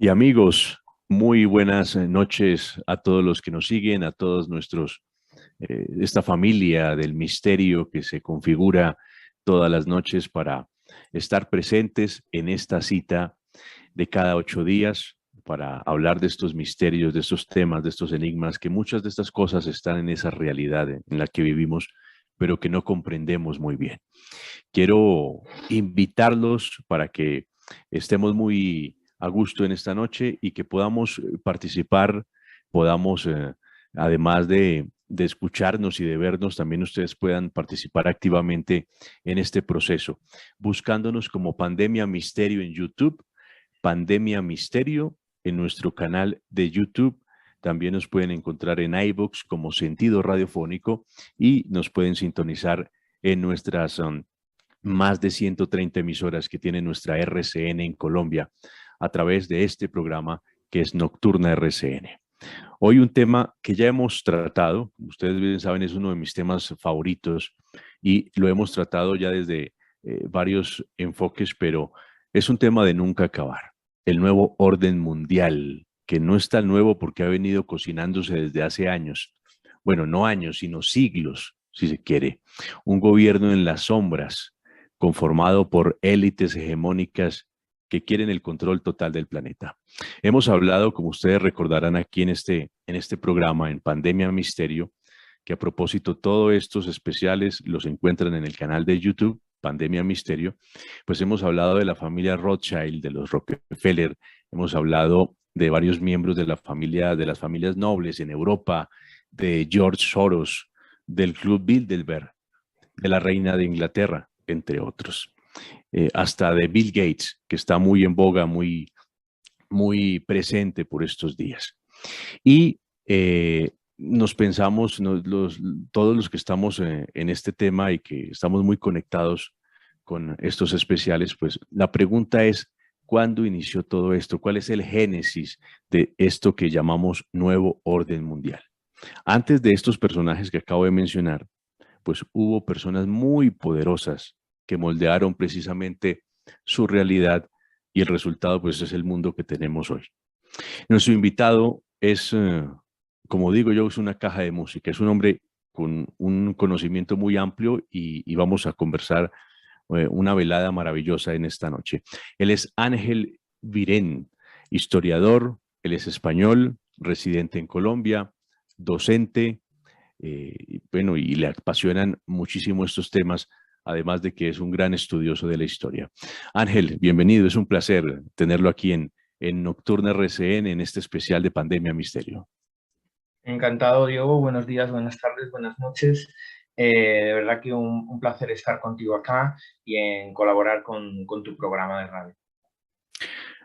Y amigos, muy buenas noches a todos los que nos siguen, a todos esta familia del misterio que se configura todas las noches para estar presentes en esta cita de cada 8 días para hablar de estos misterios, de estos temas, de estos enigmas, que muchas de estas cosas están en esa realidad en la que vivimos, pero que no comprendemos muy bien. Quiero invitarlos para que estemos muy a gusto en esta noche y que podamos participar, podamos, además de escucharnos y de vernos, también ustedes puedan participar activamente en este proceso, buscándonos como Pandemia Misterio en YouTube, Pandemia Misterio en nuestro canal de YouTube. También nos pueden encontrar en iVoox como Sentido Radiofónico y nos pueden sintonizar en nuestras más de 130 emisoras que tiene nuestra RCN en Colombia a través de este programa que es Nocturna RCN. Hoy un tema que ya hemos tratado, ustedes bien saben, es uno de mis temas favoritos y lo hemos tratado ya desde varios enfoques, pero es un tema de nunca acabar. El nuevo orden mundial, que no es tan nuevo porque ha venido cocinándose desde hace años. Bueno, no años, sino siglos, si se quiere. Un gobierno en las sombras, conformado por élites hegemónicas que quieren el control total del planeta. Hemos hablado, como ustedes recordarán aquí en este programa, en Pandemia Misterio, que a propósito todos estos especiales los encuentran en el canal de YouTube, Pandemia Misterio, pues hemos hablado de la familia Rothschild, de los Rockefeller, hemos hablado de varios miembros de la familia, de las familias nobles en Europa, de George Soros, del Club Bilderberg, de la reina de Inglaterra, entre otros. Hasta de Bill Gates, que está muy en boga, muy presente por estos días. Y nos pensamos, todos los que estamos en este tema y que estamos muy conectados con estos especiales, pues la pregunta es, ¿cuándo inició todo esto? ¿Cuál es el génesis de esto que llamamos nuevo orden mundial? Antes de estos personajes que acabo de mencionar, pues hubo personas muy poderosas que moldearon precisamente su realidad y el resultado pues es el mundo que tenemos hoy. Nuestro invitado es, como digo yo, es una caja de música, es un hombre con un conocimiento muy amplio y vamos a conversar una velada maravillosa en esta noche. Él es Ángel Virén, historiador, él es español, residente en Colombia, docente, bueno, y le apasionan muchísimo estos temas, además de que es un gran estudioso de la historia. Ángel, bienvenido, es un placer tenerlo aquí en Nocturna RCN, en este especial de Pandemia Misterio. Encantado, Diego. Buenos días, buenas tardes, buenas noches. De verdad que un placer estar contigo acá y en colaborar con tu programa de radio.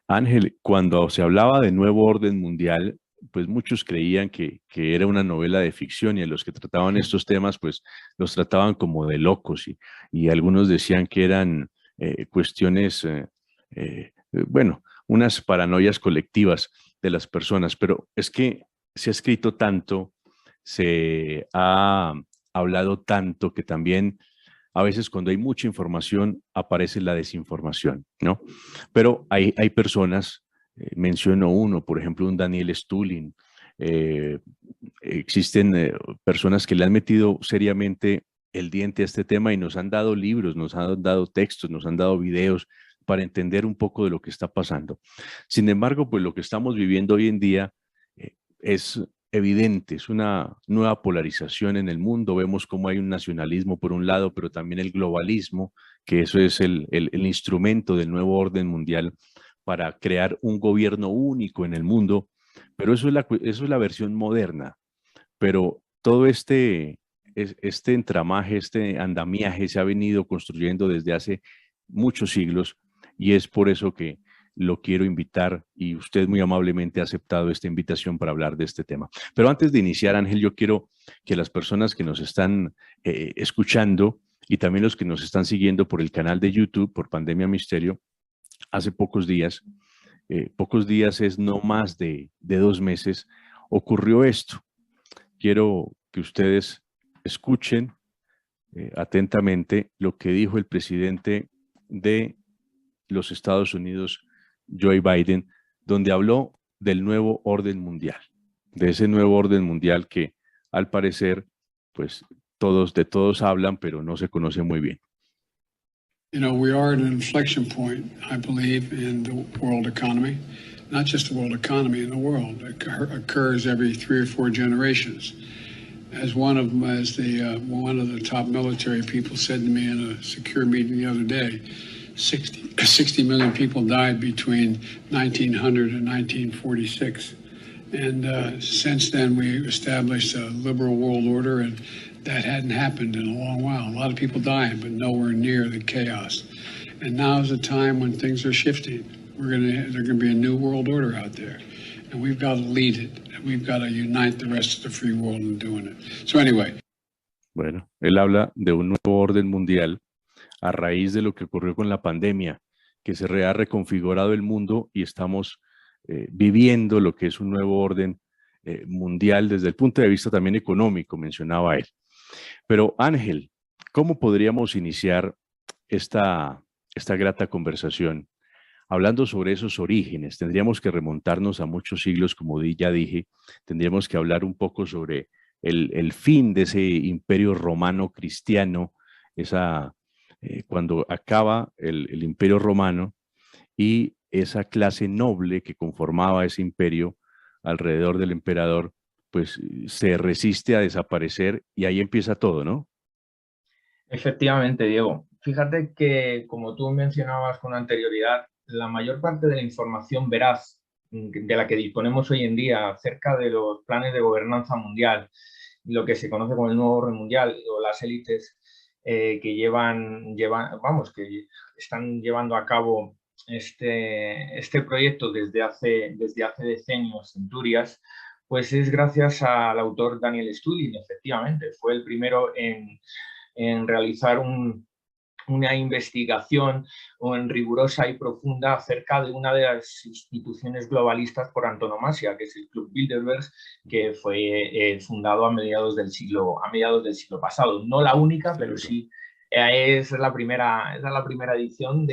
Ángel, cuando se hablaba de nuevo orden mundial, pues muchos creían que era una novela de ficción y a los que trataban estos temas, pues los trataban como de locos y algunos decían que eran cuestiones, bueno, unas paranoias colectivas de las personas, pero es que se ha escrito tanto, se ha hablado tanto que también a veces cuando hay mucha información aparece la desinformación, ¿no? Pero hay personas, menciono uno, por ejemplo, un Daniel Stulin, eh, existen personas que le han metido seriamente el diente a este tema y nos han dado libros, nos han dado textos, nos han dado videos para entender un poco de lo que está pasando. Sin embargo, pues lo que estamos viviendo hoy en día es evidente, es una nueva polarización en el mundo. Vemos cómo hay un nacionalismo por un lado, pero también el globalismo, que eso es el instrumento del nuevo orden mundial para crear un gobierno único en el mundo. Pero eso es la versión moderna. Pero todo este entramaje, este andamiaje se ha venido construyendo desde hace muchos siglos y es por eso que lo quiero invitar y usted muy amablemente ha aceptado esta invitación para hablar de este tema. Pero antes de iniciar, Ángel, yo quiero que las personas que nos están escuchando y también los que nos están siguiendo por el canal de YouTube, por Pandemia Misterio, hace pocos días es no más de 2 meses, ocurrió esto. Quiero que ustedes escuchen atentamente lo que dijo el presidente de los Estados Unidos, Joe Biden, donde habló del nuevo orden mundial, de ese nuevo orden mundial que al parecer, pues de todos hablan, pero no se conoce muy bien. You know, we are at an inflection point, I believe, in the world economy. Not just the world economy, in the world. It occurs every 3 or 4 generations. As one of the top military people said to me in a secure meeting the other day, 60 million people died between 1900 and 1946. And since then, we established a liberal world order, and that hadn't happened in a long while. A lot of people dying, but nowhere near the chaos. And now is a time when things are shifting. There's going to be a new world order out there, and we've got to lead it. We've got to unite the rest of the free world in doing it. So anyway. Bueno, él habla de un nuevo orden mundial a raíz de lo que ocurrió con la pandemia, que se ha reconfigurado el mundo y estamos viviendo lo que es un nuevo orden mundial desde el punto de vista también económico, mencionaba él. Pero Ángel, ¿cómo podríamos iniciar esta grata conversación hablando sobre esos orígenes? Tendríamos que remontarnos a muchos siglos, como ya dije, tendríamos que hablar un poco sobre el fin de ese imperio romano cristiano, cuando acaba el imperio romano y esa clase noble que conformaba ese imperio alrededor del emperador, pues se resiste a desaparecer y ahí empieza todo, ¿no? Efectivamente, Diego. Fíjate que, como tú mencionabas con anterioridad, la mayor parte de la información veraz de la que disponemos hoy en día acerca de los planes de gobernanza mundial, lo que se conoce como el nuevo orden mundial o las élites que que están llevando a cabo este proyecto desde hace decenios, centurias, pues es gracias al autor Daniel Stulin. Efectivamente, fue el primero en realizar una investigación rigurosa y profunda acerca de una de las instituciones globalistas por antonomasia, que es el Club Bilderberg, que fue fundado a mediados del siglo pasado. No la única, pero sí es la primera edición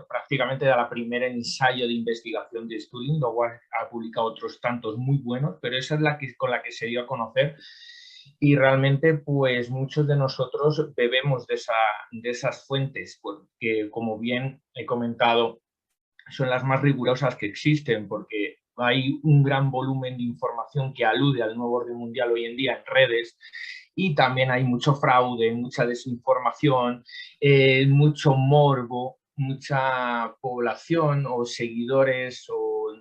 prácticamente de la primera ensayo de investigación de Stulin. Luego ha publicado otros tantos muy buenos, pero esa es con la que se dio a conocer. Y realmente, pues muchos de nosotros bebemos de esas fuentes, porque, como bien he comentado, son las más rigurosas que existen, porque hay un gran volumen de información que alude al nuevo orden mundial hoy en día en redes, y también hay mucho fraude, mucha desinformación, mucho morbo, mucha población o seguidores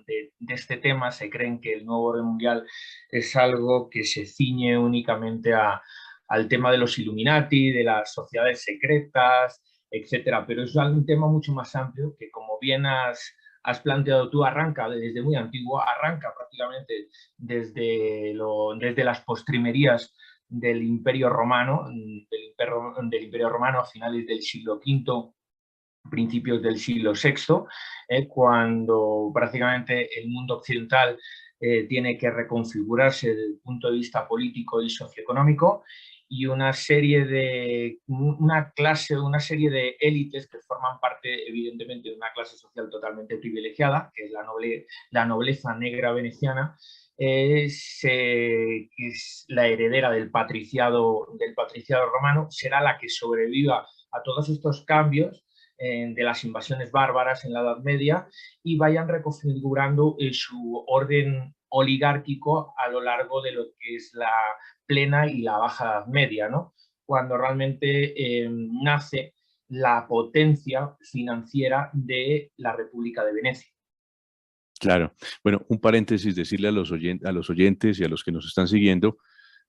de este tema se creen que el nuevo orden mundial es algo que se ciñe únicamente al tema de los Illuminati, de las sociedades secretas, etcétera. Pero es un tema mucho más amplio que, como bien has planteado tú, arranca desde muy antiguo, arranca prácticamente desde las postrimerías del Imperio Romano, del Imperio Romano a finales del siglo V, principios del siglo VI, cuando prácticamente el mundo occidental tiene que reconfigurarse desde el punto de vista político y socioeconómico, y una serie de élites que forman parte, evidentemente, de una clase social totalmente privilegiada, que es la nobleza negra veneciana, que es la heredera del patriciado romano, será la que sobreviva a todos estos cambios de las invasiones bárbaras en la Edad Media y vayan reconfigurando su orden oligárquico a lo largo de lo que es la plena y la baja Edad Media, ¿no? Cuando realmente nace la potencia financiera de la República de Venecia. Claro. Bueno, un paréntesis, decirle a los oyentes y a los que nos están siguiendo,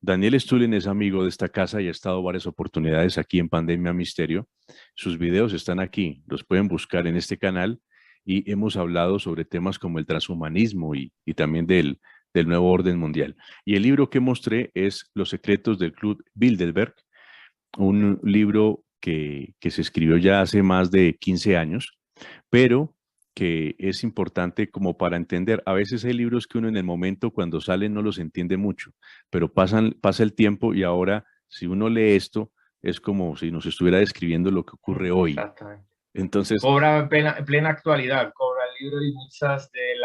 Daniel Stulin es amigo de esta casa y ha estado varias oportunidades aquí en Pandemia Misterio. Sus videos están aquí, los pueden buscar en este canal y hemos hablado sobre temas como el transhumanismo y también del nuevo orden mundial. Y el libro que mostré es Los secretos del Club Bilderberg, un libro que se escribió ya hace más de 15 años, pero que es importante como para entender. A veces hay libros que uno en el momento cuando salen no los entiende mucho, pero pasa el tiempo y ahora si uno lee esto es como si nos estuviera describiendo lo que ocurre hoy. Entonces, Cobra plena actualidad, cobra el libro, y muchas de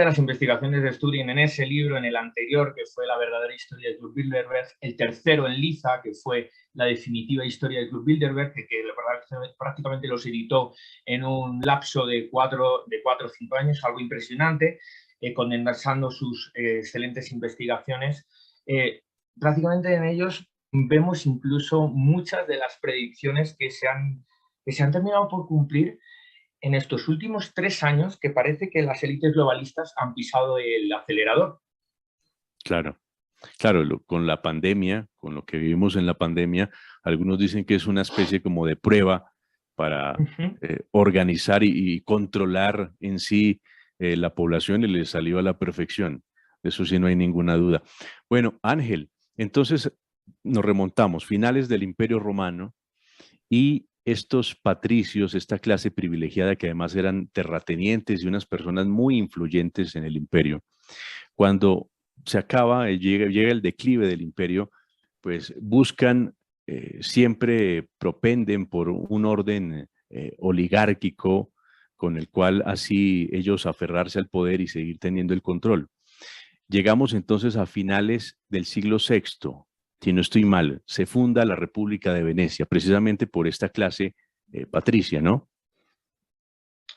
las investigaciones de Turing en ese libro, en el anterior, que fue La verdadera historia del Club Bilderberg, el tercero en Liza, que fue la definitiva historia del Club Bilderberg, que la verdad prácticamente los editó en un lapso de 4 o 5 años, algo impresionante, condensando sus excelentes investigaciones. Prácticamente en ellos vemos incluso muchas de las predicciones que se han terminado por cumplir en estos últimos 3 años, que parece que las élites globalistas han pisado el acelerador. claro, claro, con la pandemia, con lo que vivimos en la pandemia, algunos dicen que es una especie como de prueba para organizar y controlar en sí la población, y le salió a la perfección. Eso sí, no hay ninguna duda. Bueno, Ángel, entonces nos remontamos, finales del Imperio Romano, y estos patricios, esta clase privilegiada que además eran terratenientes y unas personas muy influyentes en el imperio, cuando se acaba, llega el declive del imperio, pues buscan, siempre propenden por un orden oligárquico con el cual así ellos aferrarse al poder y seguir teniendo el control. Llegamos entonces a finales del siglo VI, si no estoy mal, se funda la República de Venecia, precisamente por esta clase patricia, ¿no?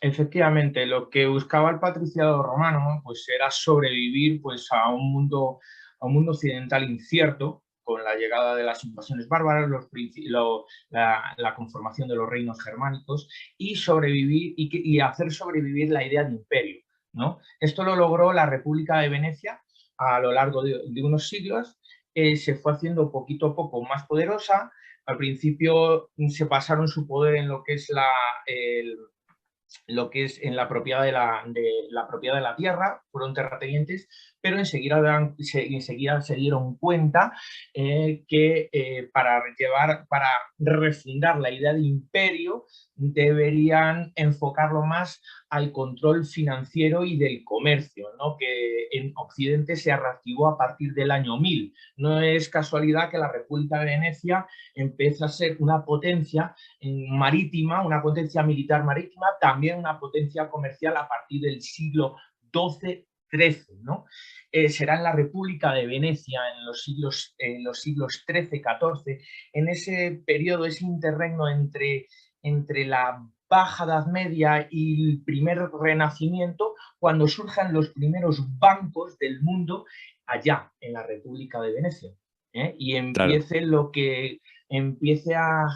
Efectivamente, lo que buscaba el patriciado romano pues, era sobrevivir pues, a un mundo occidental incierto, con la llegada de las invasiones bárbaras, la conformación de los reinos germánicos, y sobrevivir y hacer sobrevivir la idea de imperio, ¿no? Esto lo logró la República de Venecia a lo largo de unos siglos. Se fue haciendo poquito a poco más poderosa. Al principio se pasaron su poder en lo que es en la propiedad de la tierra, fueron terratenientes, pero enseguida se dieron cuenta que para refundar la idea de imperio deberían enfocarlo más al control financiero y del comercio, ¿no? Que en Occidente se reactivó a partir del año 1000. No es casualidad que la República de Venecia empieza a ser una potencia marítima, una potencia militar marítima, también una potencia comercial a partir del siglo XII-XIII, ¿no? Será en la República de Venecia en los siglos XIII-XIV, en ese periodo, ese interregno entre la Baja Edad Media y el primer Renacimiento, cuando surjan los primeros bancos del mundo allá, en la República de Venecia. Y Claro. empiece a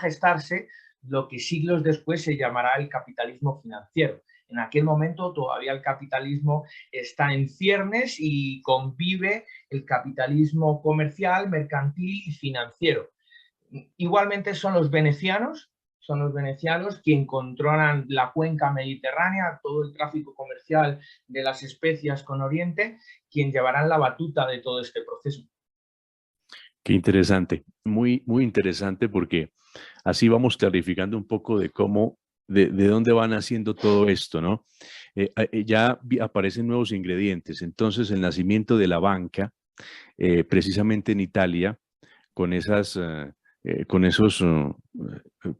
gestarse lo que siglos después se llamará el capitalismo financiero. En aquel momento todavía el capitalismo está en ciernes y convive el capitalismo comercial, mercantil y financiero. Igualmente son los venecianos quienes controlan la cuenca mediterránea, todo el tráfico comercial de las especias con Oriente, quien llevarán la batuta de todo este proceso. Qué interesante, muy, muy interesante, porque así vamos clarificando un poco de cómo, de dónde van haciendo todo esto, ¿no? Ya aparecen nuevos ingredientes. Entonces, el nacimiento de la banca, precisamente en Italia, con con esos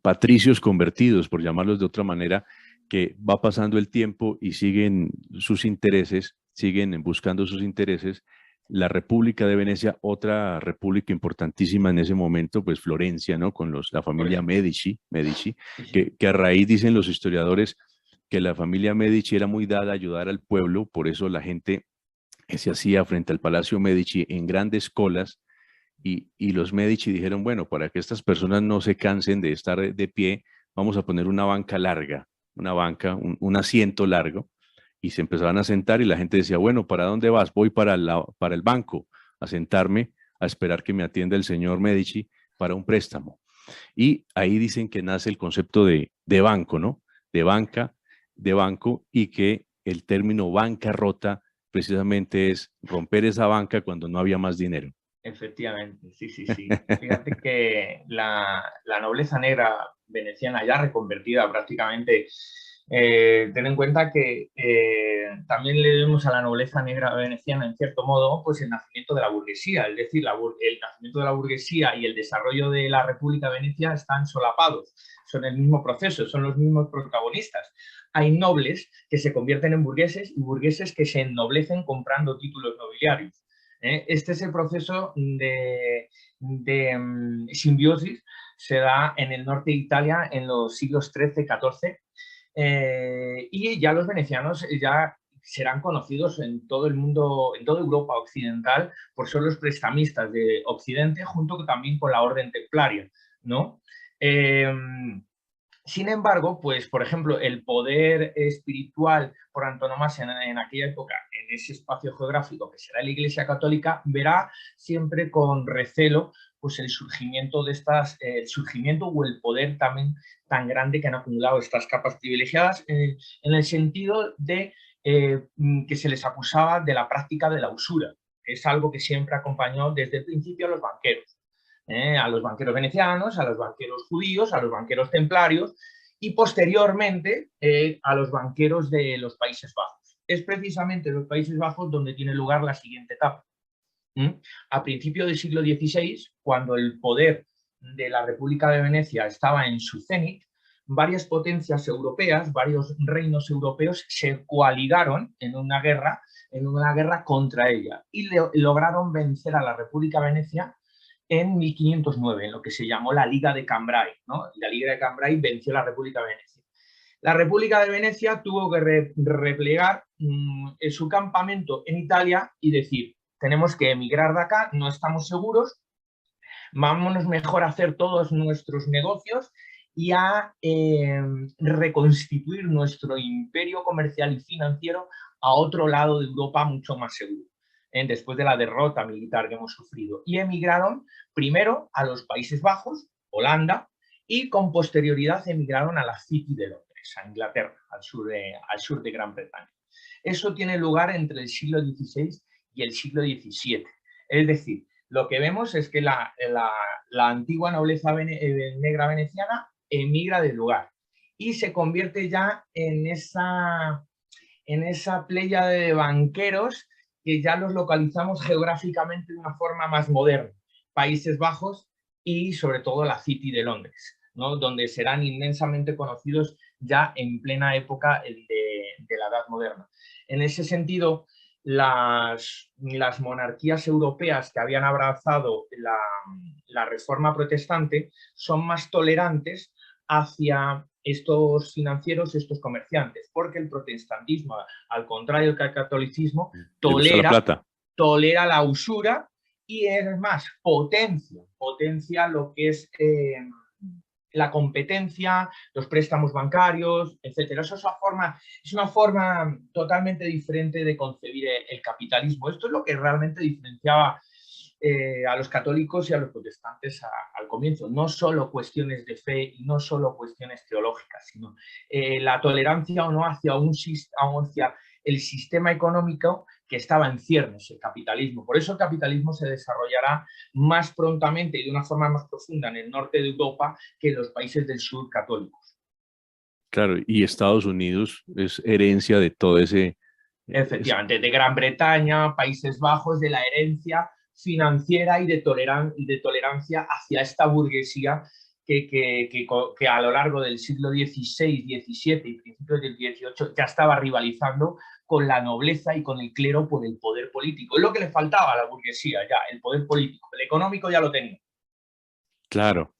patricios convertidos, por llamarlos de otra manera, que va pasando el tiempo y siguen sus intereses, siguen buscando sus intereses. La República de Venecia, otra república importantísima en ese momento, pues Florencia, ¿no? Con la familia Medici, que a raíz, dicen los historiadores, que la familia Medici era muy dada a ayudar al pueblo, por eso la gente se hacía frente al Palacio Medici en grandes colas, y los Medici dijeron, bueno, para que estas personas no se cansen de estar de pie, vamos a poner una banca larga, una banca, un asiento largo, y se empezaban a sentar y la gente decía, bueno, ¿para dónde vas? Voy para el banco a sentarme, a esperar que me atienda el señor Medici para un préstamo. Y ahí dicen que nace el concepto de banco, ¿no? De banca, de banco, y que el término bancarrota precisamente es romper esa banca cuando no había más dinero. Efectivamente, sí, sí, sí. Fíjate que la nobleza negra veneciana, ya reconvertida prácticamente Ten en cuenta que también le debemos a la nobleza negra veneciana, en cierto modo, pues el nacimiento de la burguesía, es decir, el nacimiento de la burguesía y el desarrollo de la República de Venecia están solapados, son el mismo proceso, son los mismos protagonistas. Hay nobles que se convierten en burgueses y burgueses que se ennoblecen comprando títulos nobiliarios. Este es el proceso de simbiosis, se da en el norte de Italia en los siglos XIII-XIV, y ya los venecianos ya serán conocidos en todo el mundo, en toda Europa occidental, por ser los prestamistas de Occidente, junto también con la orden templaria, ¿no? Sin embargo, pues, por ejemplo, el poder espiritual por antonomasia en aquella época, en ese espacio geográfico que será la Iglesia Católica, verá siempre con recelo pues, el surgimiento o el poder también tan grande que han acumulado estas capas privilegiadas, en el sentido de que se les acusaba de la práctica de la usura, que es algo que siempre acompañó desde el principio a los banqueros. A los banqueros venecianos, a los banqueros judíos, a los banqueros templarios y posteriormente a los banqueros de los Países Bajos. Es precisamente en los Países Bajos donde tiene lugar la siguiente etapa. A principios del siglo XVI, cuando el poder de la República de Venecia estaba en su cenit, varias potencias europeas, varios reinos europeos se coaligaron en una guerra contra ella y lograron vencer a la República de Venecia en 1509, en lo que se llamó la Liga de Cambrai, ¿no? La Liga de Cambrai venció a la República de Venecia. La República de Venecia tuvo que replegar su campamento en Italia y decir, tenemos que emigrar de acá, no estamos seguros, vámonos mejor a hacer todos nuestros negocios y a reconstituir nuestro imperio comercial y financiero a otro lado de Europa mucho más seguro, después de la derrota militar que hemos sufrido. Y emigraron primero a los Países Bajos, Holanda, y con posterioridad emigraron a la City de Londres, a Inglaterra, al sur de Gran Bretaña. Eso tiene lugar entre el siglo XVI y el siglo XVII. Es decir, lo que vemos es que la antigua nobleza negra veneciana emigra del lugar y se convierte ya en esa pléyade de banqueros que ya los localizamos geográficamente de una forma más moderna. Países Bajos y sobre todo la City de Londres, ¿no? Donde serán inmensamente conocidos ya en plena época de la Edad Moderna. En ese sentido, las monarquías europeas que habían abrazado la reforma protestante son más tolerantes hacia estos financieros, estos comerciantes, porque el protestantismo, al contrario que el catolicismo, tolera la usura y es más, potencia lo que es la competencia, los préstamos bancarios, etcétera. Eso es una forma totalmente diferente de concebir el capitalismo. Esto es lo que realmente diferenciaba a los católicos y a los protestantes al comienzo. No solo cuestiones de fe y no solo cuestiones teológicas, sino la tolerancia o no hacia el sistema económico que estaba en ciernes, el capitalismo. Por eso el capitalismo se desarrollará más prontamente y de una forma más profunda en el norte de Europa que en los países del sur católicos. Claro, y Estados Unidos es herencia de todo ese... Efectivamente, de Gran Bretaña, Países Bajos, de la herencia financiera y de tolerancia hacia esta burguesía que a lo largo del siglo XVI, XVII y principios del XVIII ya estaba rivalizando con la nobleza y con el clero por el poder político. Es lo que le faltaba a la burguesía ya, el poder político. El económico ya lo tenía. Claro.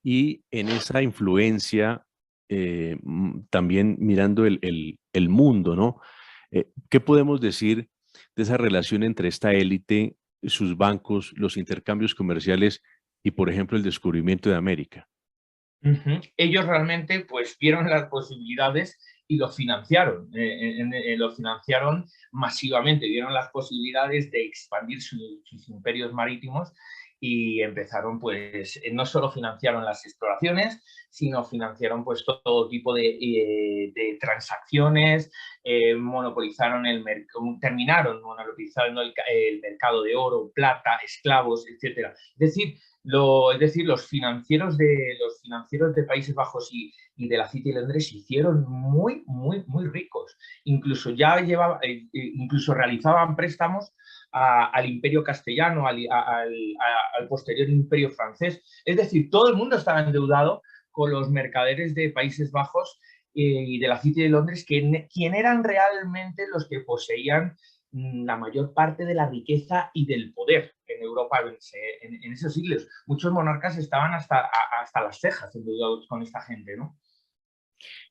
Y en esa influencia, también mirando el mundo, ¿no? ¿Qué podemos decir de esa relación entre esta élite, sus bancos, los intercambios comerciales y, por ejemplo, el descubrimiento de América? Ellos realmente pues vieron las posibilidades y lo financiaron masivamente, vieron las posibilidades de expandir sus imperios marítimos y empezaron pues, no solo financiaron las exploraciones, sino financiaron pues todo tipo de transacciones, terminaron monopolizando el mercado de oro, plata, esclavos, etcétera. Es decir, Es decir, los financieros de Países Bajos y de la City de Londres se hicieron muy, muy, muy ricos. Incluso incluso realizaban préstamos al Imperio Castellano, al posterior Imperio Francés. Es decir, todo el mundo estaba endeudado con los mercaderes de Países Bajos y de la City de Londres, quien eran realmente los que poseían la mayor parte de la riqueza y del poder en Europa en esos siglos. Muchos monarcas estaban hasta las cejas endeudados con esta gente, ¿no?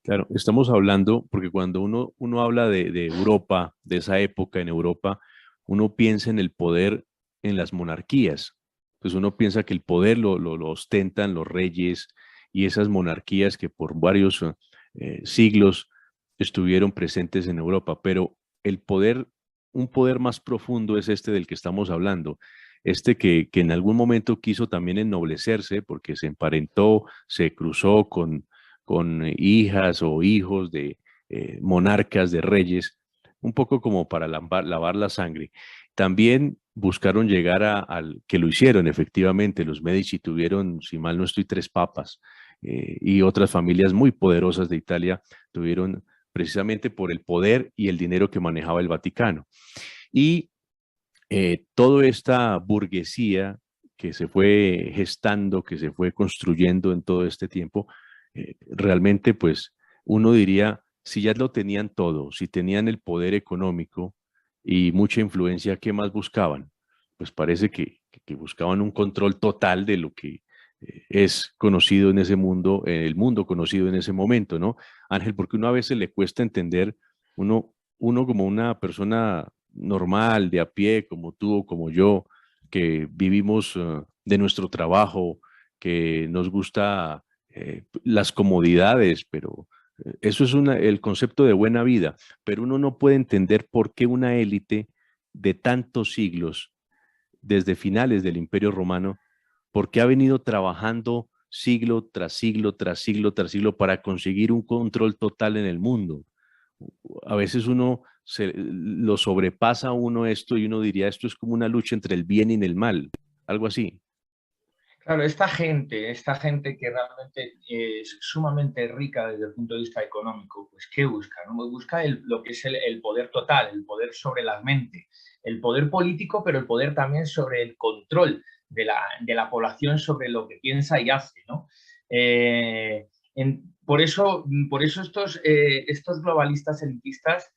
Claro, estamos hablando, porque cuando uno habla de Europa, de esa época en Europa, uno piensa en el poder en las monarquías. Pues uno piensa que el poder lo ostentan los reyes y esas monarquías que por varios siglos estuvieron presentes en Europa, pero el poder, un poder más profundo es este del que estamos hablando, este que en algún momento quiso también ennoblecerse porque se emparentó, se cruzó con hijas o hijos de monarcas, de reyes, un poco como para lavar la sangre. También buscaron llegar al que lo hicieron efectivamente. Los Medici tuvieron, si mal no estoy, 3 papas y otras familias muy poderosas de Italia tuvieron precisamente por el poder y el dinero que manejaba el Vaticano. Y toda esta burguesía que se fue gestando, que se fue construyendo en todo este tiempo, realmente pues uno diría, si ya lo tenían todo, si tenían el poder económico y mucha influencia, ¿qué más buscaban? Pues parece que buscaban un control total de lo que es conocido en ese mundo, el mundo conocido en ese momento, ¿no? Ángel, porque uno a veces le cuesta entender, uno como una persona normal, de a pie, como tú o como yo, que vivimos de nuestro trabajo, que nos gusta las comodidades, pero eso es el concepto de buena vida, pero uno no puede entender por qué una élite de tantos siglos, desde finales del Imperio Romano, por qué ha venido trabajando siglo tras siglo, tras siglo, tras siglo para conseguir un control total en el mundo. A veces lo sobrepasa a uno esto y uno diría, esto es como una lucha entre el bien y el mal, algo así. Claro, esta gente que realmente es sumamente rica desde el punto de vista económico, pues ¿qué busca? ¿No? Busca lo que es el poder total, el poder sobre la mente, el poder político, pero el poder también sobre el control de la población sobre lo que piensa y hace, ¿no? Por eso estos globalistas elitistas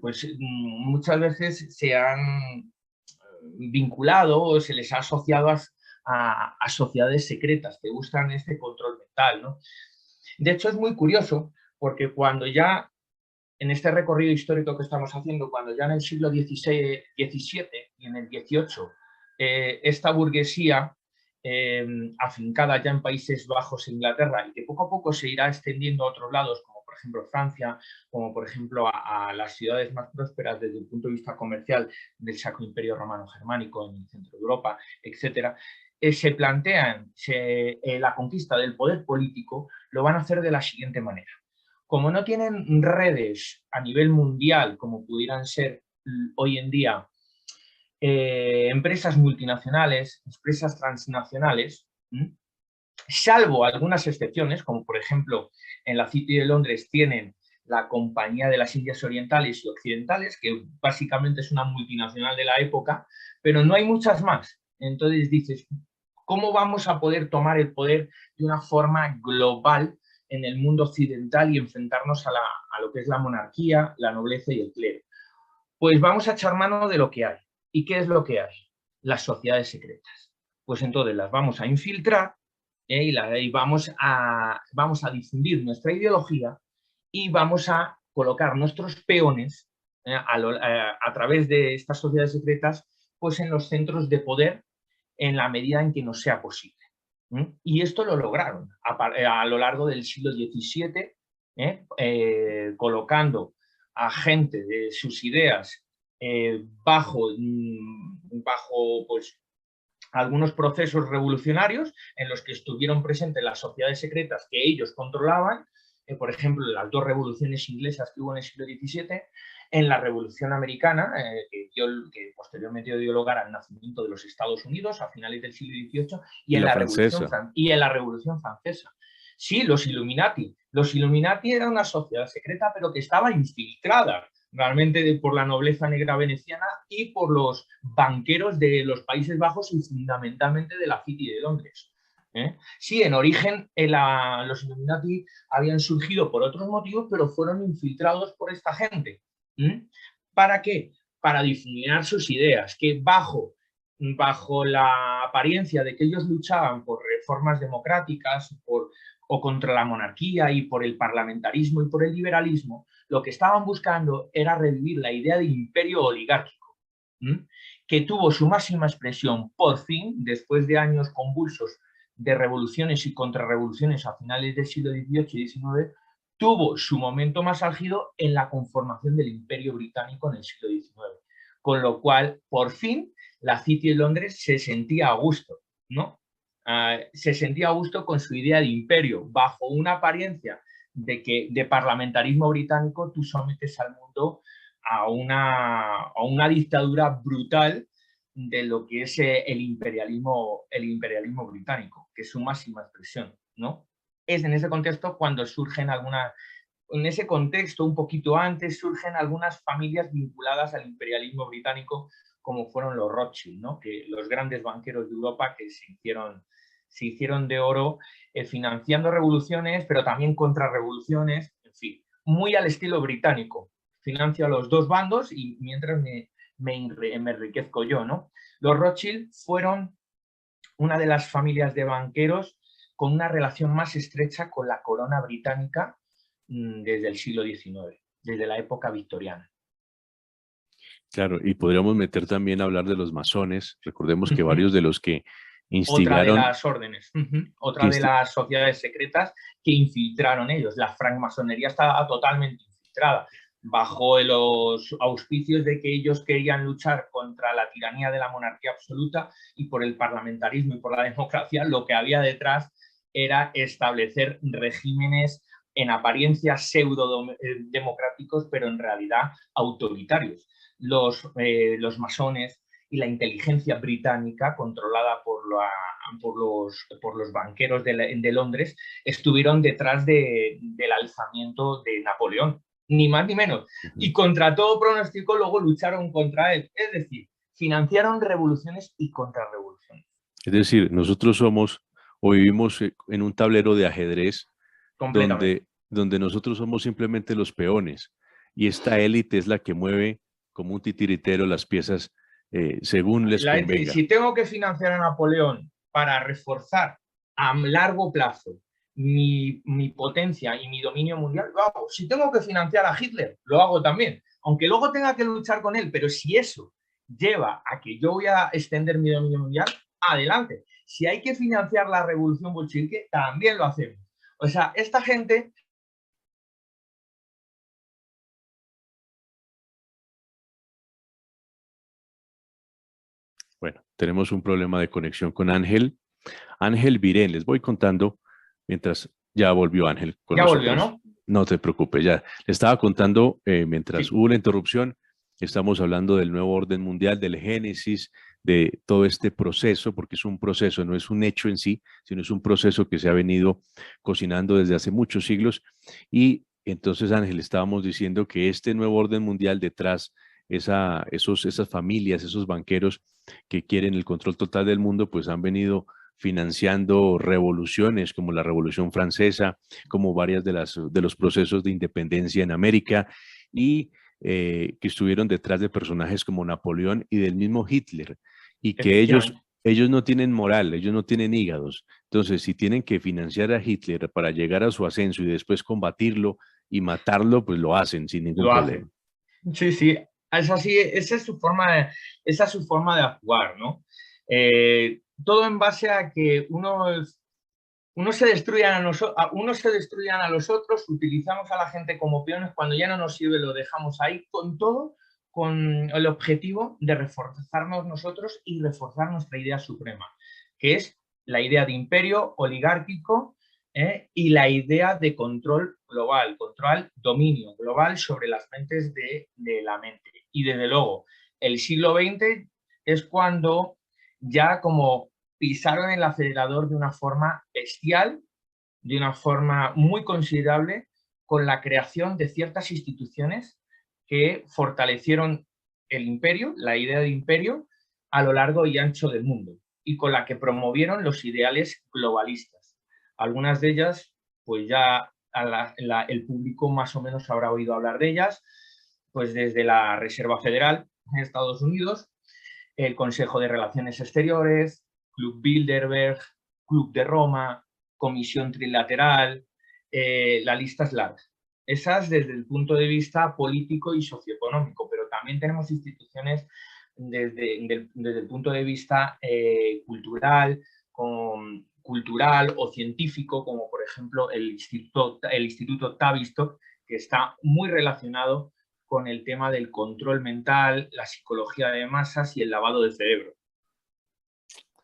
pues muchas veces se han vinculado o se les ha asociado a sociedades secretas que buscan este control mental, ¿no? De hecho, es muy curioso porque cuando ya en este recorrido histórico que estamos haciendo, cuando ya en el siglo XVI, XVII y en el XVIII, esta burguesía afincada ya en Países Bajos e Inglaterra y que poco a poco se irá extendiendo a otros lados, como por ejemplo Francia, como por ejemplo a las ciudades más prósperas desde el punto de vista comercial del Sacro Imperio Romano Germánico en el centro de Europa, etcétera, se plantean la conquista del poder político, lo van a hacer de la siguiente manera. Como no tienen redes a nivel mundial, como pudieran ser hoy en día empresas multinacionales, empresas transnacionales, salvo algunas excepciones, como por ejemplo en la City de Londres tienen la Compañía de las Indias Orientales y Occidentales, que básicamente es una multinacional de la época, pero no hay muchas más. Entonces dices, ¿cómo vamos a poder tomar el poder de una forma global en el mundo occidental y enfrentarnos a lo que es la monarquía, la nobleza y el clero? Pues vamos a echar mano de lo que hay. ¿Y qué es lo que hay? Las sociedades secretas. Pues entonces las vamos a infiltrar y vamos a difundir nuestra ideología y vamos a colocar nuestros peones a través de estas sociedades secretas pues en los centros de poder en la medida en que nos sea posible. Y esto lo lograron a lo largo del siglo XVII, colocando a gente de sus ideas bajo pues, algunos procesos revolucionarios en los que estuvieron presentes las sociedades secretas que ellos controlaban, por ejemplo, las 2 revoluciones inglesas que hubo en el siglo XVII, en la Revolución Americana, que posteriormente dio lugar al nacimiento de los Estados Unidos a finales del siglo XVIII, y en la Revolución Francesa. Sí, los Illuminati. Los Illuminati era una sociedad secreta, pero que estaba infiltrada realmente por la nobleza negra veneciana y por los banqueros de los Países Bajos y fundamentalmente de la City de Londres. Sí, en origen los Illuminati habían surgido por otros motivos, pero fueron infiltrados por esta gente. ¿Para qué? Para difuminar sus ideas, que bajo la apariencia de que ellos luchaban por reformas democráticas o contra la monarquía y por el parlamentarismo y por el liberalismo, lo que estaban buscando era revivir la idea de imperio oligárquico, que tuvo su máxima expresión por fin, después de años convulsos de revoluciones y contrarrevoluciones a finales del siglo XVIII y XIX, tuvo su momento más álgido en la conformación del Imperio Británico en el siglo XIX. Con lo cual, por fin, la City de Londres se sentía a gusto, ¿no? Se sentía a gusto con su idea de imperio, bajo una apariencia de parlamentarismo británico. Tú sometes al mundo a una dictadura brutal de lo que es el imperialismo británico, que es su máxima expresión, ¿no? Es en ese contexto cuando surgen en ese contexto, un poquito antes, surgen algunas familias vinculadas al imperialismo británico, como fueron los Rothschild, ¿no? Que los grandes banqueros de Europa que se hicieron de oro financiando revoluciones, pero también contrarrevoluciones, en fin, muy al estilo británico. Financia a los dos bandos y mientras me enriquezco yo, ¿no? Los Rothschild fueron una de las familias de banqueros con una relación más estrecha con la corona británica desde el siglo XIX, desde la época victoriana. Claro, y podríamos meter también a hablar de los masones. Recordemos que varios de los que Otra de instigaron... las órdenes, otra de las sociedades secretas que infiltraron ellos. La francmasonería estaba totalmente infiltrada bajo los auspicios de que ellos querían luchar contra la tiranía de la monarquía absoluta y por el parlamentarismo y por la democracia. Lo que había detrás era establecer regímenes en apariencia pseudo-democráticos, pero en realidad autoritarios. Los masones y la inteligencia británica, controlada por los banqueros de Londres, estuvieron detrás del alzamiento de Napoleón, ni más ni menos. Y contra todo pronóstico luego lucharon contra él. Es decir, financiaron revoluciones y contrarrevoluciones. Es decir, nosotros somos o vivimos en un tablero de ajedrez donde nosotros somos simplemente los peones y esta élite es la que mueve como un titiritero las piezas según les convenga. Si tengo que financiar a Napoleón para reforzar a largo plazo mi potencia y mi dominio mundial, lo hago. Si tengo que financiar a Hitler, lo hago también. Aunque luego tenga que luchar con él, pero si eso lleva a que yo voy a extender mi dominio mundial, adelante. Si hay que financiar la revolución bolchevique, también lo hacemos. O sea, esta gente... Bueno, tenemos un problema de conexión con Ángel. Ángel Virén, les voy contando mientras ya volvió Ángel con ya nosotros. Volvió, ¿no? No te preocupes, ya. Le estaba contando mientras hubo la interrupción, estamos hablando del nuevo orden mundial, del génesis, de todo este proceso, porque es un proceso, no es un hecho en sí, sino es un proceso que se ha venido cocinando desde hace muchos siglos. Y entonces, Ángel, estábamos diciendo que este nuevo orden mundial detrás, esas familias, esos banqueros que quieren el control total del mundo, pues han venido financiando revoluciones como la Revolución Francesa, como varias de los procesos de independencia en América y que estuvieron detrás de personajes como Napoleón y del mismo Hitler y que ellos no tienen moral, ellos no tienen hígados. Entonces, si tienen que financiar a Hitler para llegar a su ascenso y después combatirlo y matarlo, pues lo hacen sin ningún problema. Sí, sí, es así, esa es su forma de actuar, ¿no? Todo en base a que unos se destruyan a los otros, utilizamos a la gente como peones, cuando ya no nos sirve lo dejamos ahí, con el objetivo de reforzarnos nosotros y reforzar nuestra idea suprema, que es la idea de imperio oligárquico y la idea de control global, dominio global sobre las mentes de la mente. Y desde luego, el siglo XX es cuando ya como pisaron el acelerador de una forma bestial, de una forma muy considerable, con la creación de ciertas instituciones que fortalecieron el imperio, la idea de imperio, a lo largo y ancho del mundo, y con la que promovieron los ideales globalistas. Algunas de ellas, pues ya el público más o menos habrá oído hablar de ellas, pues desde la Reserva Federal en Estados Unidos, el Consejo de Relaciones Exteriores, Club Bilderberg, Club de Roma, Comisión Trilateral, la lista es larga. Esas desde el punto de vista político y socioeconómico, pero también tenemos instituciones desde el punto de vista cultural o científico, como por ejemplo el Instituto Tavistock, que está muy relacionado con el tema del control mental, la psicología de masas y el lavado de cerebro.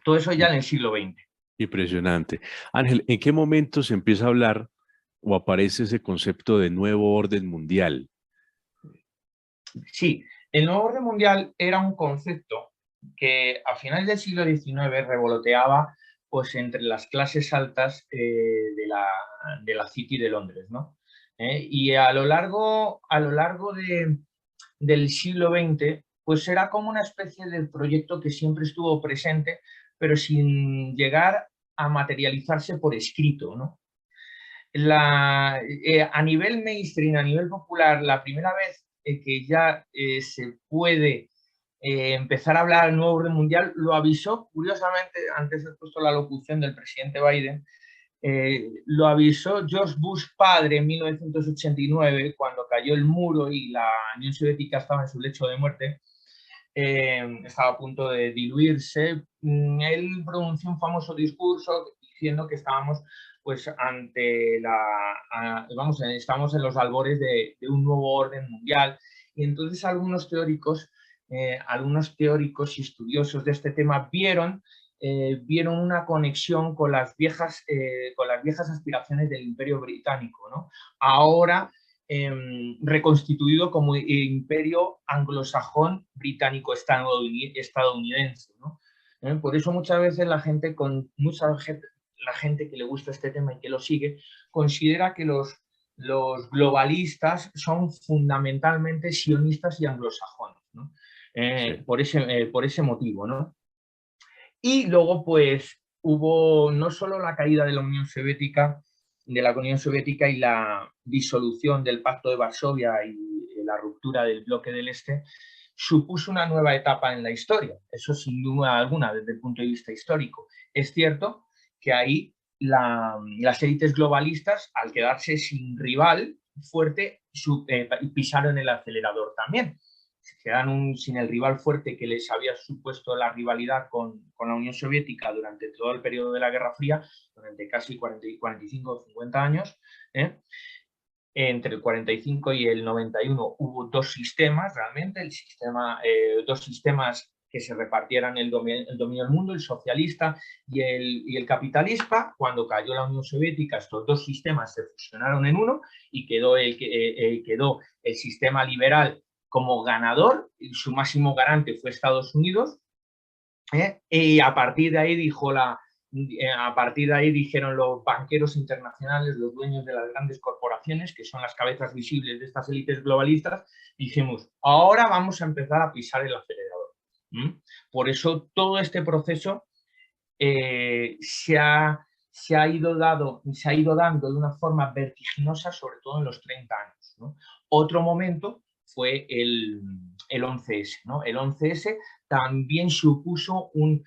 Todo eso ya en el siglo XX. Impresionante. Ángel, ¿en qué momento se empieza a hablar o aparece ese concepto de nuevo orden mundial? Sí, el nuevo orden mundial era un concepto que a finales del siglo XIX revoloteaba pues, entre las clases altas de la City de Londres, ¿no? Y a lo largo del siglo XX, pues era como una especie de proyecto que siempre estuvo presente, pero sin llegar a materializarse por escrito, ¿no? A nivel mainstream, a nivel popular, la primera vez que ya se puede empezar a hablar del nuevo orden mundial, lo avisó, curiosamente, antes he puesto la locución del presidente Biden, lo avisó George Bush padre en 1989, cuando cayó el muro y la Unión Soviética estaba en su lecho de muerte, estaba a punto de diluirse. Él pronunció un famoso discurso diciendo que estábamos pues estamos en los albores de un nuevo orden mundial, y entonces algunos teóricos y estudiosos de este tema vieron una conexión con las viejas aspiraciones del Imperio Británico, ¿no? Ahora reconstituido como imperio anglosajón británico-estadounidense, ¿no? Por eso muchas veces la gente que le gusta este tema y que lo sigue, considera que los globalistas son fundamentalmente sionistas y anglosajones, ¿no? Sí. Por ese motivo, ¿no? Y luego, pues, hubo no solo la caída de la Unión Soviética y la disolución del Pacto de Varsovia y la ruptura del bloque del Este, supuso una nueva etapa en la historia. Eso sin duda alguna, desde el punto de vista histórico. Es cierto que ahí las élites globalistas, al quedarse sin rival fuerte, pisaron el acelerador también. Se quedaron sin el rival fuerte que les había supuesto la rivalidad con la Unión Soviética durante todo el periodo de la Guerra Fría, durante casi 45 o 50 años. Entre el 45 y el 91 hubo dos sistemas realmente, dos sistemas que se repartieran el dominio del mundo, el socialista y el capitalista. Cuando cayó la Unión Soviética, estos dos sistemas se fusionaron en uno y quedó el sistema liberal como ganador, y su máximo garante fue Estados Unidos, y a partir de ahí dijeron los banqueros internacionales, los dueños de las grandes corporaciones, que son las cabezas visibles de estas élites globalistas, dijimos, ahora vamos a empezar a pisar el acelerador. Por eso todo este proceso se ha ido dando de una forma vertiginosa, sobre todo en los 30 años, ¿no? Otro momento fue el 11S, ¿no? El 11S también supuso un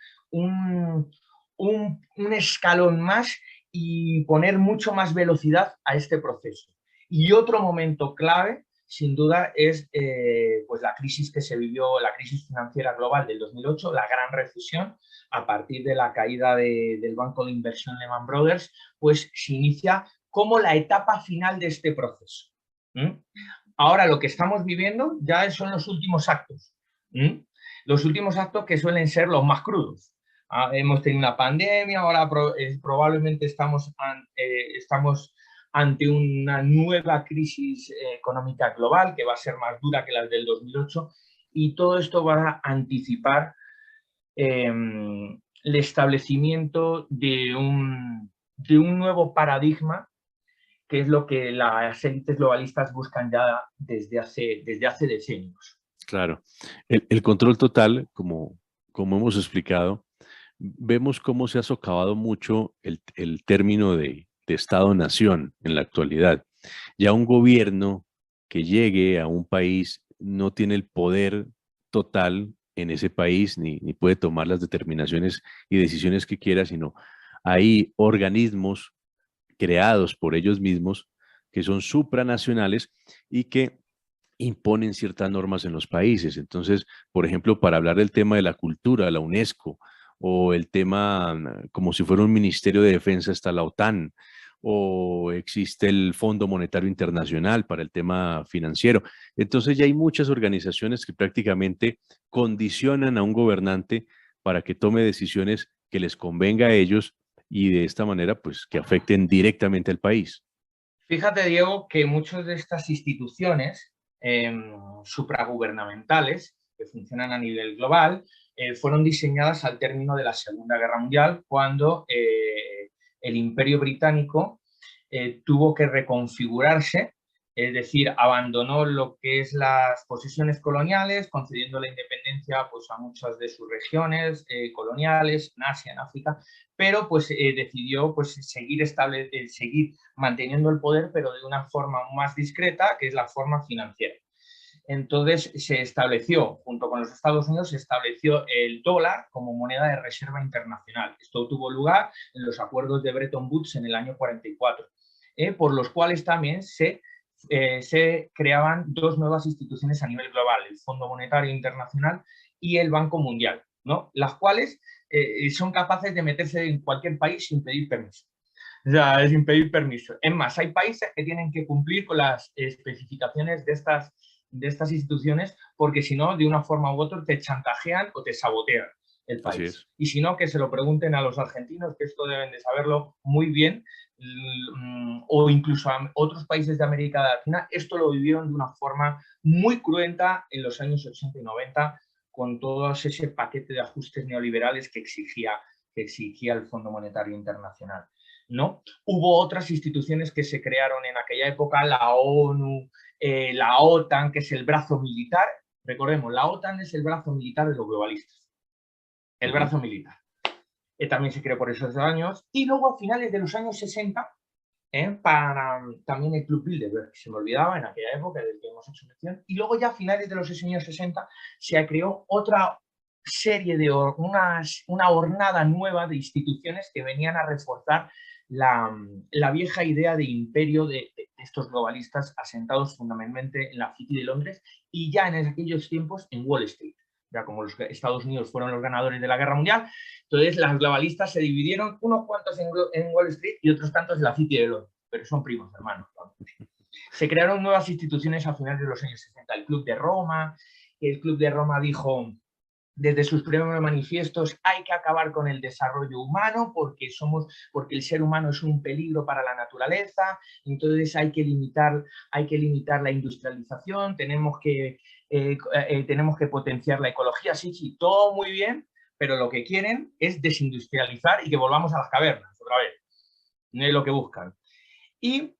escalón más y poner mucho más velocidad a este proceso. Y otro momento clave, sin duda, es pues la crisis que se vivió, la crisis financiera global del 2008, la gran recesión, a partir de la caída del banco de inversión Lehman Brothers, pues se inicia como la etapa final de este proceso. Ahora lo que estamos viviendo ya son los últimos actos. Los últimos actos que suelen ser los más crudos, hemos tenido una pandemia, ahora probablemente estamos ante una nueva crisis económica global que va a ser más dura que la del 2008, y todo esto va a anticipar el establecimiento de un nuevo paradigma, que es lo que las élites globalistas buscan ya desde hace decenios. Claro. El control total, como hemos explicado, vemos cómo se ha socavado mucho el término de Estado-nación en la actualidad. Ya un gobierno que llegue a un país no tiene el poder total en ese país, ni puede tomar las determinaciones y decisiones que quiera, sino hay organismos creados por ellos mismos que son supranacionales y que imponen ciertas normas en los países. Entonces, por ejemplo, para hablar del tema de la cultura, la UNESCO, o el tema como si fuera un Ministerio de Defensa está la OTAN, o existe el Fondo Monetario Internacional para el tema financiero. Entonces ya hay muchas organizaciones que prácticamente condicionan a un gobernante para que tome decisiones que les convenga a ellos y de esta manera pues que afecten directamente al país. Fíjate, Diego, que muchas de estas instituciones supragubernamentales que funcionan a nivel global fueron diseñadas al término de la Segunda Guerra Mundial, cuando el Imperio Británico tuvo que reconfigurarse, es decir, abandonó lo que es las posesiones coloniales, concediendo la independencia pues, a muchas de sus regiones coloniales, en Asia, en África, pero pues, decidió pues, seguir manteniendo el poder, pero de una forma más discreta, que es la forma financiera. Entonces se estableció, junto con los Estados Unidos, se estableció el dólar como moneda de reserva internacional. Esto tuvo lugar en los acuerdos de Bretton Woods en el año 44, por los cuales también se creaban dos nuevas instituciones a nivel global, el Fondo Monetario Internacional y el Banco Mundial, ¿no? Las cuales son capaces de meterse en cualquier país sin pedir permiso. O sea, sin pedir permiso. Es más, hay países que tienen que cumplir con las especificaciones de estas instituciones, porque si no, de una forma u otra, te chantajean o te sabotean el Así país. es. Y si no, que se lo pregunten a los argentinos, que esto deben de saberlo muy bien, o incluso a otros países de América Latina. Esto lo vivieron de una forma muy cruenta en los años 80 y 90, con todo ese paquete de ajustes neoliberales que exigía el Fondo Monetario Internacional, ¿no? Hubo otras instituciones que se crearon en aquella época, la ONU, la OTAN, que es el brazo militar. Recordemos, la OTAN es el brazo militar de los globalistas. El brazo militar. También se creó por esos años. Y luego a finales de los años 60, para también el Club Bilderberg, que se me olvidaba en aquella época del que hemos hecho mención. Y luego ya a finales de los años 60 se creó otra serie de una hornada nueva de instituciones que venían a reforzar la vieja idea de imperio de estos globalistas asentados fundamentalmente en la City de Londres y ya en aquellos tiempos en Wall Street. Ya como los Estados Unidos fueron los ganadores de la Guerra Mundial, entonces las globalistas se dividieron, unos cuantos en Wall Street y otros tantos en la City de Londres, pero son primos hermanos. Se crearon nuevas instituciones a finales de los años 60, el Club de Roma. El Club de Roma dijo, desde sus primeros manifiestos, hay que acabar con el desarrollo humano porque el ser humano es un peligro para la naturaleza, entonces hay que limitar la industrialización, tenemos que potenciar la ecología. Sí, todo muy bien, pero lo que quieren es desindustrializar y que volvamos a las cavernas otra vez. No es lo que buscan. Y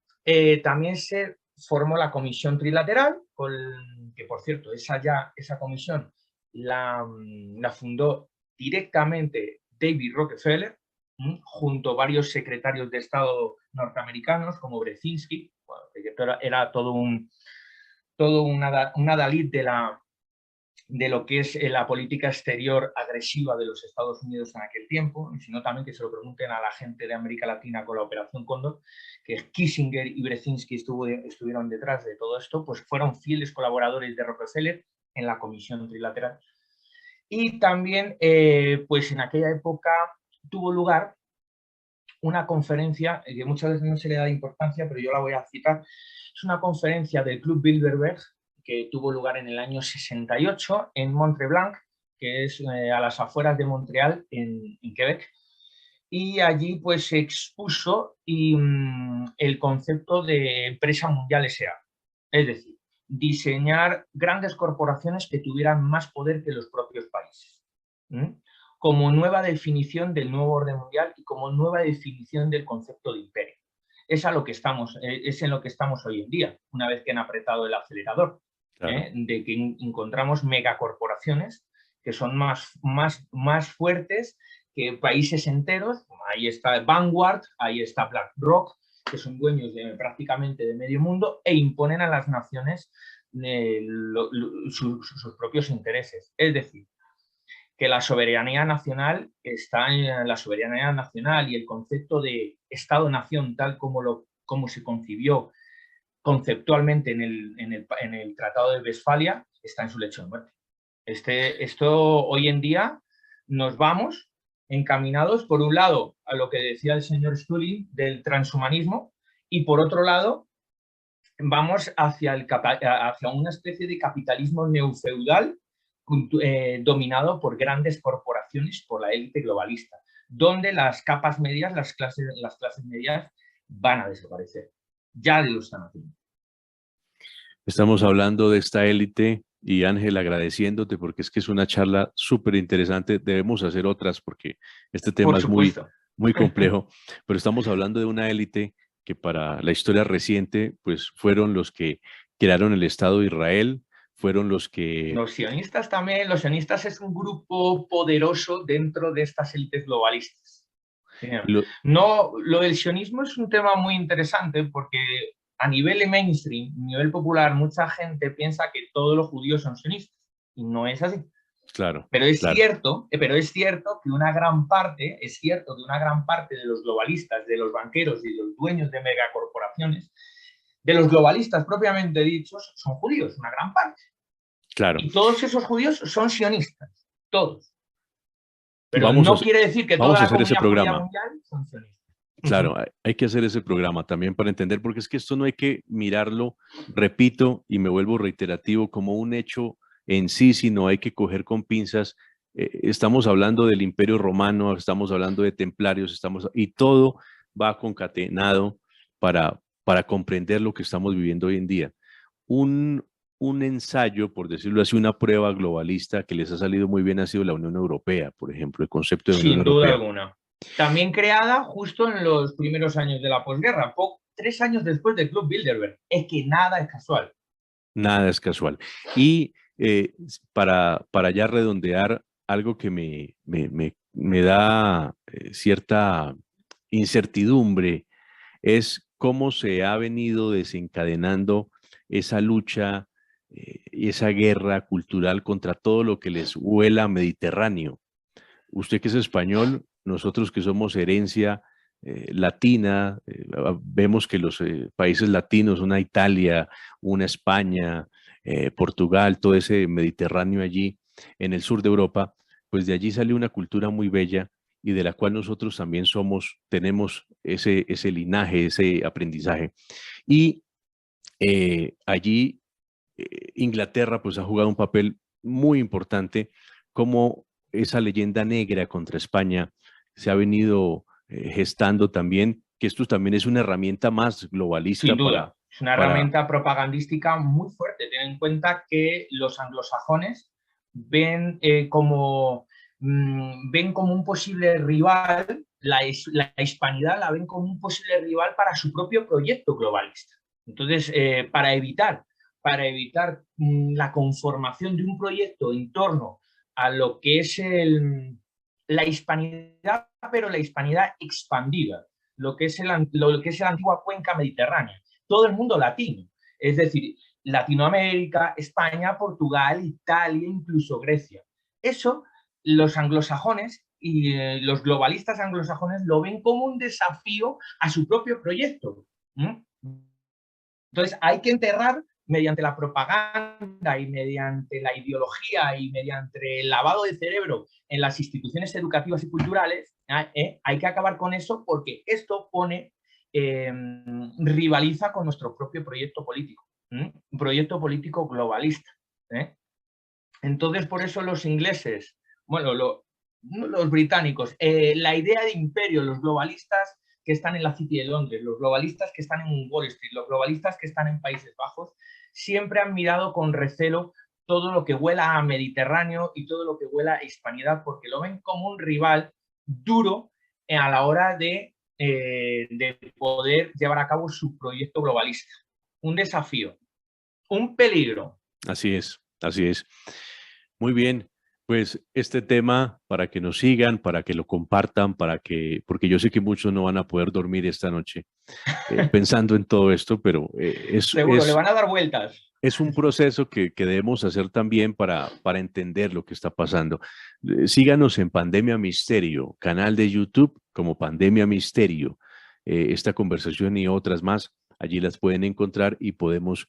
también se formó la Comisión Trilateral, que por cierto, esa comisión la fundó directamente David Rockefeller, junto a varios secretarios de Estado norteamericanos como Brzezinski, que era todo un adalid de lo que es la política exterior agresiva de los Estados Unidos en aquel tiempo, y sino también que se lo pregunten a la gente de América Latina con la Operación Cóndor, que Kissinger y Brzezinski estuvieron detrás de todo esto, pues fueron fieles colaboradores de Rockefeller en la Comisión Trilateral. Y también, pues en aquella época tuvo lugar una conferencia que muchas veces no se le da importancia, pero yo la voy a citar. Es una conferencia del Club Bilderberg que tuvo lugar en el año 68 en Mont-Tremblant, que es a las afueras de Montreal, en Quebec, y allí pues se expuso el concepto de empresa mundial S.A. Es decir, diseñar grandes corporaciones que tuvieran más poder que los propios países, como nueva definición del nuevo orden mundial y como nueva definición del concepto de imperio. Es en lo que estamos hoy en día, una vez que han apretado el acelerador, Claro. de que encontramos megacorporaciones que son más fuertes que países enteros. Ahí está Vanguard, ahí está BlackRock, que son dueños prácticamente de medio mundo e imponen a las naciones sus propios intereses. Es decir, que la soberanía nacional está en la soberanía nacional, y el concepto de Estado-nación, tal como se concibió conceptualmente en el Tratado de Westfalia, está en su lecho de muerte. Esto hoy en día nos vamos encaminados, por un lado, a lo que decía el señor Stulin del transhumanismo, y por otro lado, vamos hacia una especie de capitalismo neofeudal dominado por grandes corporaciones, por la élite globalista, donde las capas medias, las clases medias, van a desaparecer. Ya lo están haciendo. Estamos hablando de esta élite y Ángel, agradeciéndote porque es que es una charla súper interesante. Debemos hacer otras porque este tema es muy complejo, pero estamos hablando de una élite que para la historia reciente pues fueron los que crearon el Estado de Israel, fueron los que... Los sionistas también, los sionistas es un grupo poderoso dentro de estas élites globalistas. Lo del sionismo es un tema muy interesante porque a nivel mainstream, a nivel popular, mucha gente piensa que todos los judíos son sionistas, y no es así. Claro. Pero es cierto que una gran parte de los globalistas, de los banqueros y de los dueños de megacorporaciones, de los globalistas propiamente dichos, son judíos, una gran parte. Claro. Y todos esos judíos son sionistas, todos. Pero no quiere decir que toda la comunidad judía mundial son sionistas. Claro, hay que hacer ese programa también para entender, porque es que esto no hay que mirarlo, repito, y me vuelvo reiterativo, como un hecho en sí, sino hay que coger con pinzas. Estamos hablando del Imperio Romano, estamos hablando de templarios, y todo va concatenado para comprender lo que estamos viviendo hoy en día. Un ensayo, por decirlo así, una prueba globalista que les ha salido muy bien ha sido la Unión Europea, por ejemplo, el concepto de Unión Europea. Sin duda alguna. También creada justo en los primeros años de la posguerra, 3 años después del Club Bilderberg. Es que nada es casual. Nada es casual. Y para ya redondear, algo que me da cierta incertidumbre es cómo se ha venido desencadenando esa lucha y esa guerra cultural contra todo lo que les huela mediterráneo. Usted que es español, nosotros que somos herencia latina, vemos que los países latinos, una Italia, una España, Portugal, todo ese Mediterráneo allí en el sur de Europa, pues de allí sale una cultura muy bella y de la cual nosotros también tenemos ese linaje, ese aprendizaje. Y allí Inglaterra pues ha jugado un papel muy importante, como esa leyenda negra contra España se ha venido gestando también, que esto también es una herramienta más globalista. Sin duda, es una herramienta propagandística muy fuerte. Ten en cuenta que los anglosajones ven como un posible rival, la hispanidad la ven como un posible rival para su propio proyecto globalista. Entonces, para evitar la conformación de un proyecto en torno a lo que es la hispanidad, pero la hispanidad expandida, lo que es la antigua cuenca mediterránea, todo el mundo latino, es decir, Latinoamérica, España, Portugal, Italia, incluso Grecia. Eso los anglosajones y los globalistas anglosajones lo ven como un desafío a su propio proyecto. Entonces hay que enterrar, mediante la propaganda y mediante la ideología y mediante el lavado de cerebro en las instituciones educativas y culturales, hay que acabar con eso, porque esto rivaliza con nuestro propio proyecto político, un proyecto político globalista. Entonces, por eso los ingleses, bueno, los británicos, la idea de imperio, los globalistas que están en la City de Londres, los globalistas que están en Wall Street, los globalistas que están en Países Bajos, siempre han mirado con recelo todo lo que huela a Mediterráneo y todo lo que huela a hispanidad, porque lo ven como un rival duro a la hora de poder llevar a cabo su proyecto globalista. Un desafío, un peligro. Así es, así es. Muy bien, pues este tema para que nos sigan, para que lo compartan, porque yo sé que muchos no van a poder dormir esta noche pensando en todo esto, pero Seguro, le van a dar vueltas. es un proceso que debemos hacer también para entender lo que está pasando. Síganos en Pandemia Misterio, canal de YouTube como Pandemia Misterio. Esta conversación y otras más, allí las pueden encontrar y podemos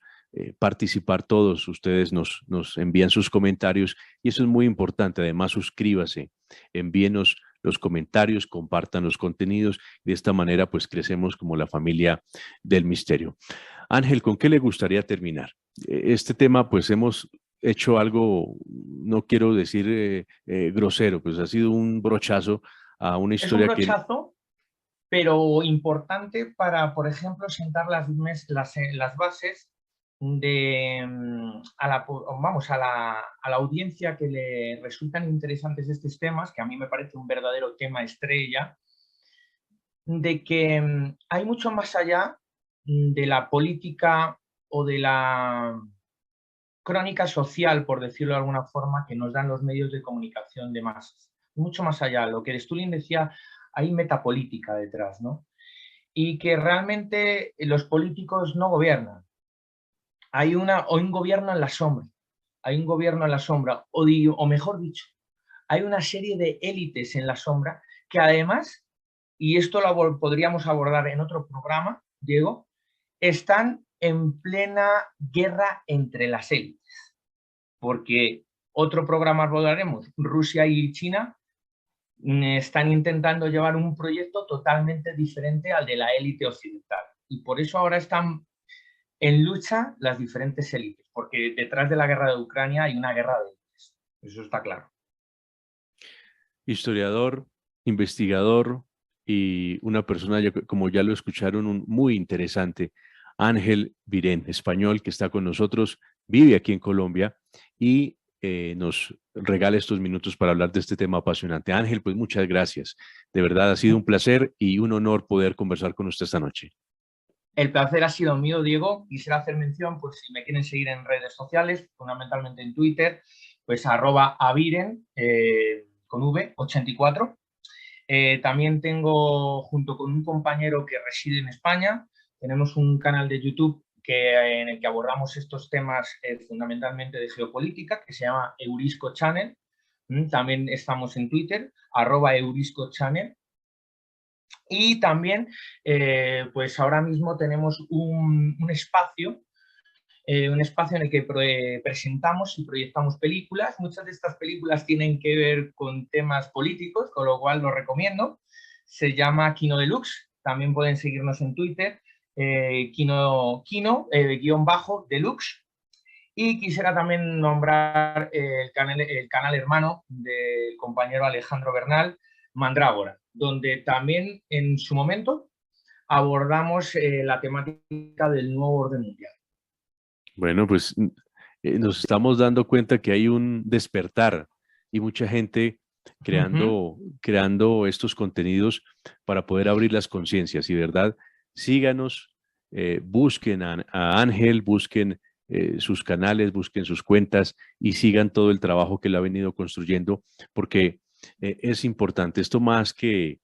participar todos. Ustedes nos envían sus comentarios y eso es muy importante. Además, suscríbase, envíenos los comentarios, compartan los contenidos. De esta manera, pues crecemos como la familia del misterio. Ángel, ¿con qué le gustaría terminar? Este tema, pues hemos hecho algo, no quiero decir grosero, pues ha sido un brochazo a una Es un historia que... brochazo, pero importante para, por ejemplo, sentar las bases de, a la audiencia que le resultan interesantes estos temas, que a mí me parece un verdadero tema estrella, de que hay mucho más allá de la política o de la crónica social, por decirlo de alguna forma, que nos dan los medios de comunicación de masas. Mucho más allá. Lo que Stulin decía, hay metapolítica detrás, ¿no? Y que realmente los políticos no gobiernan. Hay un gobierno en la sombra. Hay un gobierno en la sombra. O mejor dicho, hay una serie de élites en la sombra que además, y esto lo podríamos abordar en otro programa, Diego, están en plena guerra entre las élites. Porque otro programa abordaremos, Rusia y China están intentando llevar un proyecto totalmente diferente al de la élite occidental. Y por eso ahora están en lucha las diferentes élites, porque detrás de la guerra de Ucrania hay una guerra de élites. Eso está claro. Historiador, investigador y una persona, como ya lo escucharon, muy interesante, Ángel Virén, español, que está con nosotros, vive aquí en Colombia y nos regala estos minutos para hablar de este tema apasionante. Ángel, pues muchas gracias. De verdad ha sido un placer y un honor poder conversar con usted esta noche. El placer ha sido mío, Diego. Quisiera hacer mención, pues si me quieren seguir en redes sociales, fundamentalmente en Twitter, pues @aviren, con V, 84. También tengo, junto con un compañero que reside en España, tenemos un canal de YouTube en el que abordamos estos temas fundamentalmente de geopolítica, que se llama Eurisco Channel. También estamos en Twitter, @Eurisco Channel. Y también, pues ahora mismo tenemos un espacio en el que presentamos y proyectamos películas. Muchas de estas películas tienen que ver con temas políticos, con lo cual lo recomiendo. Se llama Kino Deluxe. También pueden seguirnos en Twitter, _Deluxe. Y quisiera también nombrar el canal hermano del compañero Alejandro Bernal, Mandrágora, donde también en su momento abordamos la temática del nuevo orden mundial. Bueno, pues nos estamos dando cuenta que hay un despertar y mucha gente creando estos contenidos para poder abrir las conciencias. Y verdad, síganos, busquen a Ángel, busquen sus canales, busquen sus cuentas y sigan todo el trabajo que él ha venido construyendo, porque es importante. Esto más que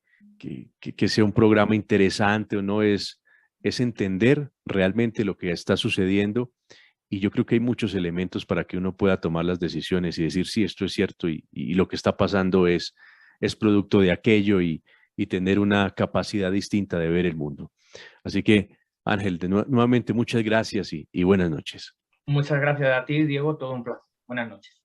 sea un programa interesante o no, es entender realmente lo que está sucediendo. Y yo creo que hay muchos elementos para que uno pueda tomar las decisiones y decir, sí, esto es cierto y lo que está pasando es producto de aquello y tener una capacidad distinta de ver el mundo. Así que, Ángel, nuevamente muchas gracias y buenas noches. Muchas gracias a ti, Diego. Todo un placer. Buenas noches.